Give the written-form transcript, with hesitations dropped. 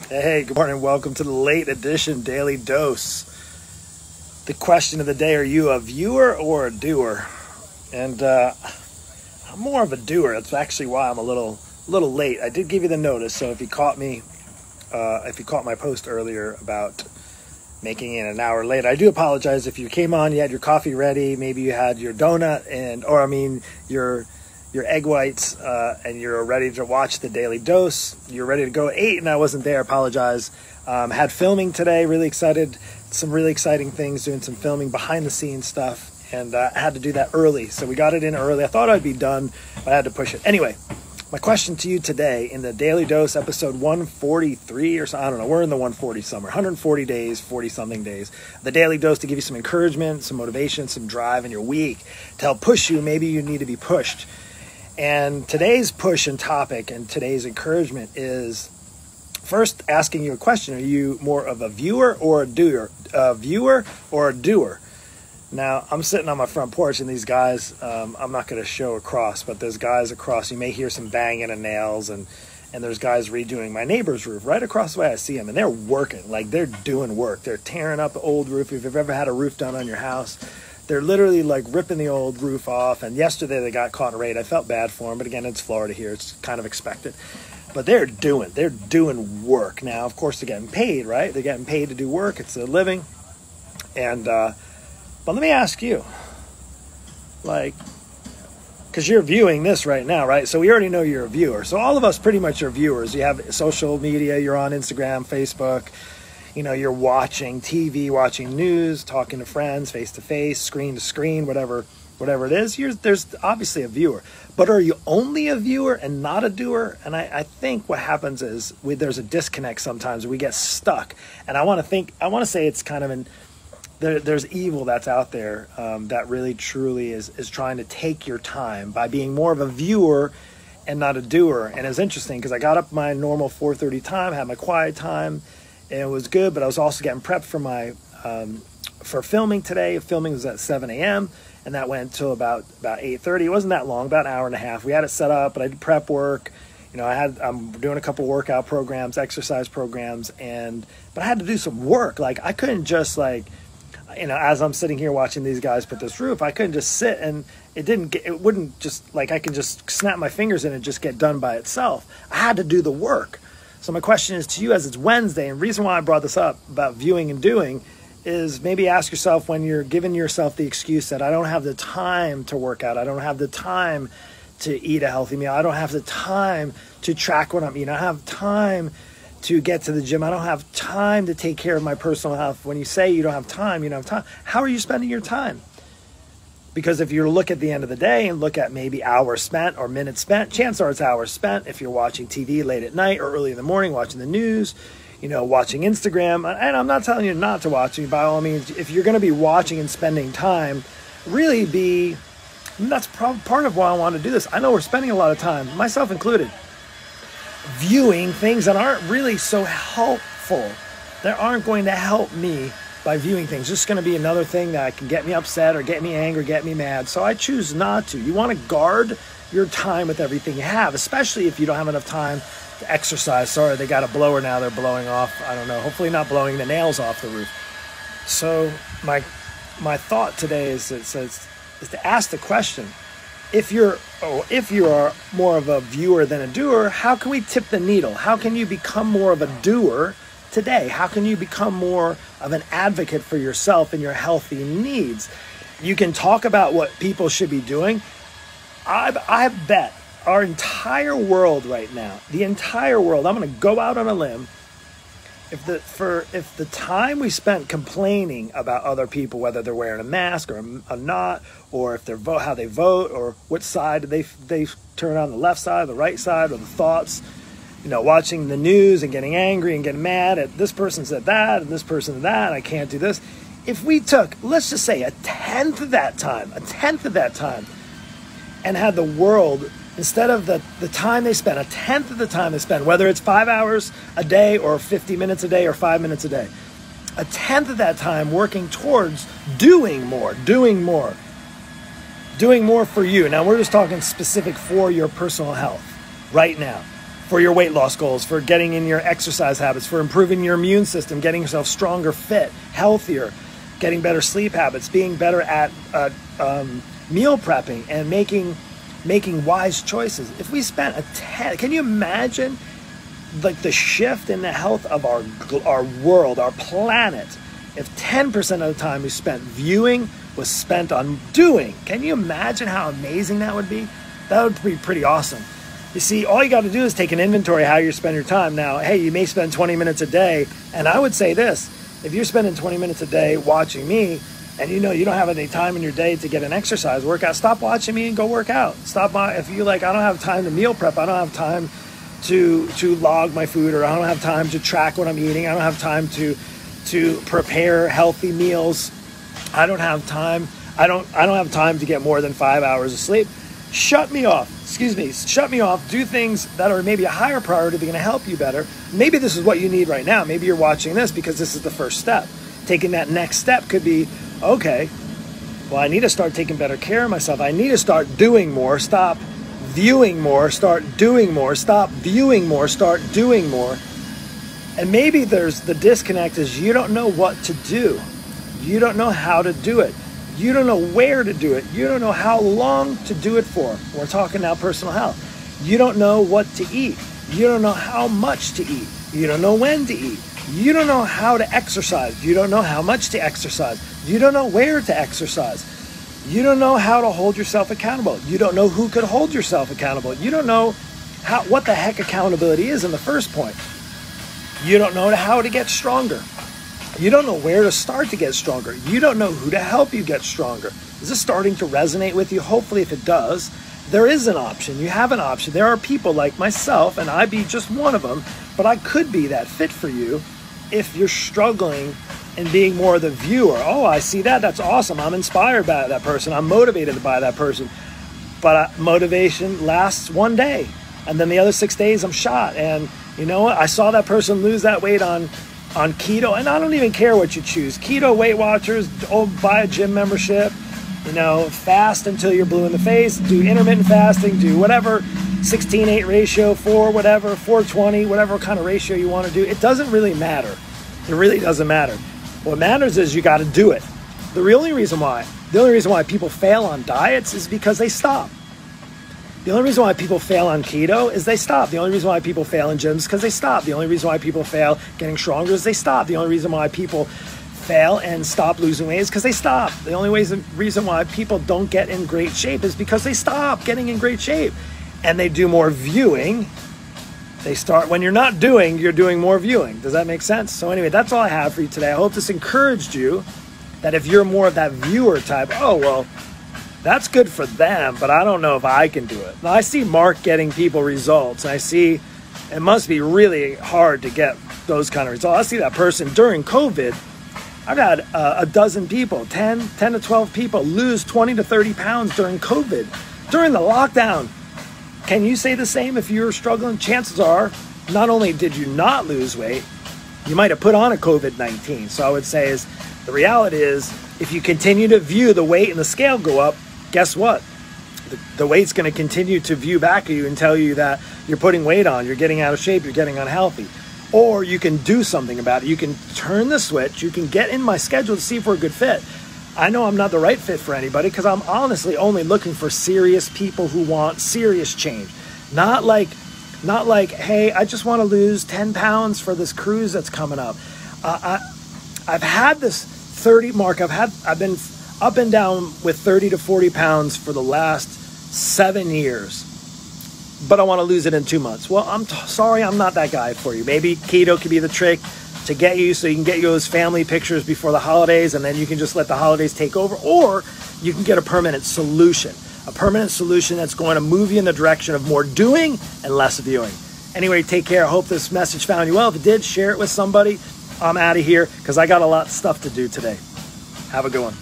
Hey, good morning. Welcome to the late edition Daily Dose. The question of the day, are you a viewer or a doer? And I'm more of a doer. That's actually why I'm a little late. I did give you the notice, so if you caught my post earlier about making it an hour late, I do apologize. If you came on, you had your coffee ready, maybe you had your donut your egg whites, and you're ready to watch the Daily Dose. You're ready to go at 8 and I wasn't there. I apologize. Had filming today, really excited. Some really exciting things, doing some filming, behind the scenes stuff, and I had to do that early. So we got it in early. I thought I'd be done, but I had to push it. Anyway, my question to you today in the Daily Dose, episode 143 or so, I don't know, we're in the 140 somewhere, 140 days, 40-something days. The Daily Dose to give you some encouragement, some motivation, some drive in your week to help push you. Maybe you need to be pushed. And today's push and topic and today's encouragement is first asking you a question. Are you more of a viewer or a doer? Now, I'm sitting on my front porch and these guys, I'm not going to show across, but there's guys across. You may hear some banging of nails and there's guys redoing my neighbor's roof right across the way. I see them and they're working, like they're doing work. They're tearing up the old roof. If you've ever had a roof done on your house, they're literally like ripping the old roof off. And yesterday they got caught in a raid. I felt bad for them, but again, it's Florida here. It's kind of expected. But they're doing work. Now, of course, they're getting paid, right? They're getting paid to do work. It's a living. And, but let me ask you, like, because you're viewing this right now, right? So we already know you're a viewer. So all of us pretty much are viewers. You have social media. You're on Instagram, Facebook. You know, you're watching TV, watching news, talking to friends, face-to-face, screen-to-screen, whatever it is. There's obviously a viewer. But are you only a viewer and not a doer? And I think what happens is there's a disconnect sometimes. We get stuck. And I want to say it's kind of there's evil that's out there that really truly is trying to take your time by being more of a viewer and not a doer. And it's interesting because I got up my normal 4:30 time, had my quiet time, and it was good, but I was also getting prepped for filming today. Filming was at 7 a.m., and that went until about 8:30. It wasn't that long, about an hour and a half. We had it set up, but I did prep work. You know, I'm doing a couple workout programs, exercise programs, but I had to do some work. Like, I couldn't just, like, you know, as I'm sitting here watching these guys put this roof, I couldn't just sit and it wouldn't just, like, I can just snap my fingers in and just get done by itself. I had to do the work. So my question is to you, as it's Wednesday, and the reason why I brought this up about viewing and doing is maybe ask yourself when you're giving yourself the excuse that I don't have the time to work out, I don't have the time to eat a healthy meal, I don't have the time to track what I'm eating, I don't have time to get to the gym, I don't have time to take care of my personal health. When you say you don't have time, you don't have time. How are you spending your time? Because if you look at the end of the day and look at maybe hours spent or minutes spent, chances are it's hours spent if you're watching TV late at night or early in the morning, watching the news, you know, watching Instagram. And I'm not telling you not to watch. By all means, if you're going to be watching and spending time, really that's part of why I want to do this. I know we're spending a lot of time, myself included, viewing things that aren't really so helpful, that aren't going to help me by viewing things. It's just going to be another thing that can get me upset or get me angry, get me mad. So I choose not to. You want to guard your time with everything you have, especially if you don't have enough time to exercise. Sorry, they got a blower now. They're blowing off, I don't know, hopefully not blowing the nails off the roof. So my thought today is to ask the question, if you are more of a viewer than a doer, how can we tip the needle? How can you become more of a doer today? How can you become more of an advocate for yourself and your healthy needs? You can talk about what people should be doing. I bet our entire world right now, the entire world, I'm going to go out on a limb, if the time we spent complaining about other people, whether they're wearing a mask or not, or if they're how they vote, or what side they turn on, the left side, the right side, or the thoughts, you know, watching the news and getting angry and getting mad at this person said that and this person said that, I can't do this. If we took, let's just say, a tenth of that time, and had the world, instead of the time they spend, a tenth of the time they spend, whether it's 5 hours a day or 50 minutes a day or 5 minutes a day, a tenth of that time working towards doing more for you. Now, we're just talking specific for your personal health right now. for your weight loss goals, for getting in your exercise habits, for improving your immune system, getting yourself stronger, fit, healthier, getting better sleep habits, being better at meal prepping, and making wise choices. If we spent can you imagine like the shift in the health of our world, our planet, if 10% of the time we spent viewing was spent on doing? Can you imagine how amazing that would be? That would be pretty awesome. You see, all you got to do is take an inventory of how you spend your time. Now, hey, you may spend 20 minutes a day, and I would say this: if you're spending 20 minutes a day watching me, and you know you don't have any time in your day to get an exercise workout, stop watching me and go work out. Stop by. If you like, I don't have time to meal prep, I don't have time to log my food, or I don't have time to track what I'm eating, I don't have time to prepare healthy meals, I don't have time to get more than 5 hours of sleep. Shut me off. Shut me off. Do things that are maybe a higher priority that are going to help you better. Maybe this is what you need right now. Maybe you're watching this because this is the first step. Taking that next step could be, okay, well, I need to start taking better care of myself. I need to start doing more. Stop viewing more. Start doing more. Stop viewing more. Start doing more. And maybe there's the disconnect is you don't know what to do. You don't know how to do it. You don't know where to do it. You don't know how long to do it for. We're talking now personal health. You don't know what to eat. You don't know how much to eat. You don't know when to eat. You don't know how to exercise. You don't know how much to exercise. You don't know where to exercise. You don't know how to hold yourself accountable. You don't know who could hold yourself accountable. You don't know what the heck accountability is in the first point. You don't know how to get stronger. You don't know where to start to get stronger. You don't know who to help you get stronger. Is this starting to resonate with you? Hopefully, if it does, there is an option. You have an option. There are people like myself, and I'd be just one of them, but I could be that fit for you if you're struggling and being more the viewer. Oh, I see that. That's awesome. I'm inspired by that person. I'm motivated by that person. But motivation lasts one day, and then the other 6 days I'm shot. And you know what? I saw that person lose that weight on keto, and I don't even care what you choose. Keto, Weight Watchers, buy a gym membership, fast until you're blue in the face, do intermittent fasting, do whatever, 16:8 ratio, 4, whatever, 4:20, whatever kind of ratio you want to do. It doesn't really matter. It really doesn't matter. What matters is you got to do it. The only reason why people fail on diets is because they stop. The only reason why people fail on keto is they stop. The only reason why people fail in gyms is because they stop. The only reason why people fail getting stronger is they stop. The only reason why people fail and stop losing weight is because they stop. The only reason why people don't get in great shape is because they stop getting in great shape. And they do more viewing. When you're not doing, you're doing more viewing. Does that make sense? So anyway, that's all I have for you today. I hope this encouraged you that if you're more of that viewer type, oh, well, that's good for them, but I don't know if I can do it. Now, I see Mark getting people results. I see it must be really hard to get those kind of results. I see that person during COVID. I've had a dozen people, 10 to 12 people lose 20 to 30 pounds during COVID, during the lockdown. Can you say the same if you're struggling? Chances are, not only did you not lose weight, you might have put on a COVID-19. So I would say the reality is, if you continue to view the weight and the scale go up, guess what? The weight's going to continue to view back at you and tell you that you're putting weight on, you're getting out of shape, you're getting unhealthy. Or you can do something about it. You can turn the switch. You can get in my schedule to see if we're a good fit. I know I'm not the right fit for anybody because I'm honestly only looking for serious people who want serious change. Not like, hey, I just want to lose 10 pounds for this cruise that's coming up. I've had this 30 mark. I've been up and down with 30 to 40 pounds for the last 7 years, but I want to lose it in 2 months. Well, I'm sorry, I'm not that guy for you. Maybe keto could be the trick to get you so you can get those family pictures before the holidays, and then you can just let the holidays take over, or you can get a permanent solution that's going to move you in the direction of more doing and less viewing. Anyway, take care. I hope this message found you well. If it did, share it with somebody. I'm out of here because I got a lot of stuff to do today. Have a good one.